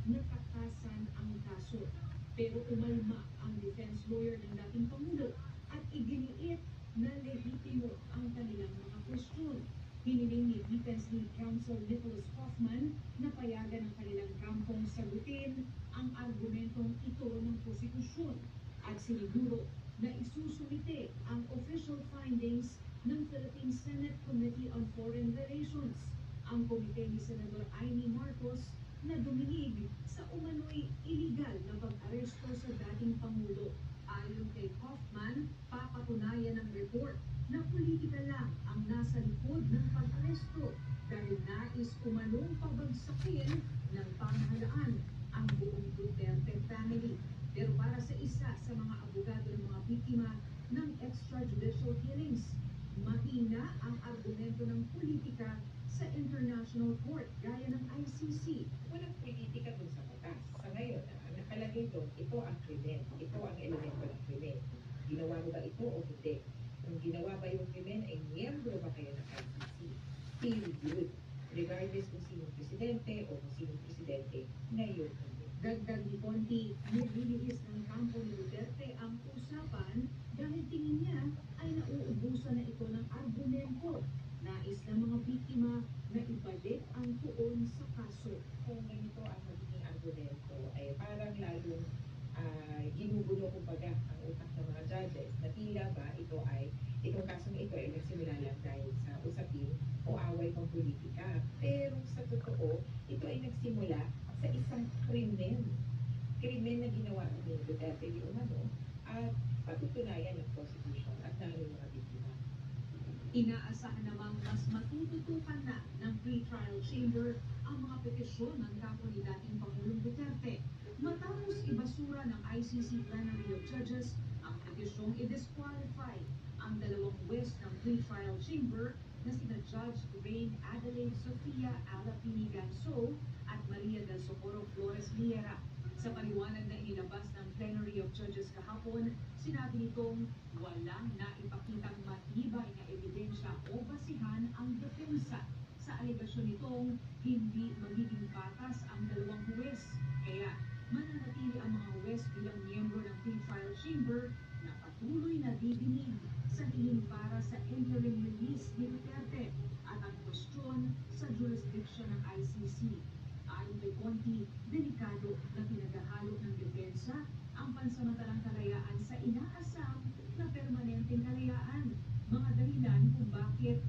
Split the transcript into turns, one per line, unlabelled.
natakasan ang kaso. Pero umalma ang defense lawyer ng dating Pangulo at iginiit na lehitimo ang kanilang mga kwestiyon. Hiniling ni Defense Lead Counsel Nicholas Hoffman na payagan ng kanilang kampong sagutin ang argumentong ito ng prosekusyon at siniguro na isusumite ang official findings ng Philippine Senate Committee on Foreign Relations. Ang komite ni Senador Amy Marcos na duminig sa umano'y iligal na pag-aresto sa dating Pangulo. Ayon kay Hoffman, papatunayan ng report na politika lang ang nasa likod ng pag-aresto dahil nais umanong pabagsakin ng pamahalaan ang buong Duterte family. Pero para sa isa sa mga abogado ng mga biktima ng extrajudicial killings, mahina ang argumento ng politika sa International Court gaya ng ICC.
Walang politika dun sa batas. Sa ngayon, nakalagay doon, ito ang krimen. Ito ang elemento ng krimen. Ginawa mo ba ito o hindi? Kung ginawa ba yung krimen, ay miyembro ba kayo ng ICC? Period. Regardless kung sinong presidente o kung sinong presidente, ngayon.
Dagdag ni Conti, nililihis ng kampo ni Duterte ang usapan dahil tingin niya ay nauubusan na ito ng argumento. Nais ng mga biktima na ibalik ang tuon sa kaso.
Kung ganito ang magiging argumento, ay parang lalong ginugulo kumbaga ang utak ng mga judges na tila ba ito ay, itong kaso na ito ay nagsimula lang dahil sa usapin o away pang politika. Pero sa totoo, ito ay nagsimula sa isang krimen. Krimen na ginawa ni Duterte di umano at patutunayan ng prosecution at ng mga biktima.
Inaasahan namang mas matututukan na ng pre-trial chamber ang mga petisyon ng kampo ni dating Pangulong Duterte. Matapos ibasura ng ICC Plenary of Judges ang petisyong i-disqualify ang dalawang west ng pre-trial chamber na sina Judge Rain Adelaide Sofia Alapini Ganso at Maria del Socorro Flores Liera. Sa paliwanag na inilabas ng Plenary of Judges kahapon, sinabi nitong walang naipakitang matibay na ebidensya o basihan ang depensa sa alegasyon nitong hindi magiging patas ang dalawang huwes. Kaya mananatili ang mga huwes bilang miyembro ng pre-trial chamber na patuloy na didinig sa hiling para sa interim release ni Duterte at ang kwestiyon sa jurisdiction ng ICC. Ayon kay Conti, delikado na pinaghahalo ng depensa ang pansamantalang kalayaan sa inaasam na permanenteng kalayaan. Mga dahilan kung bakit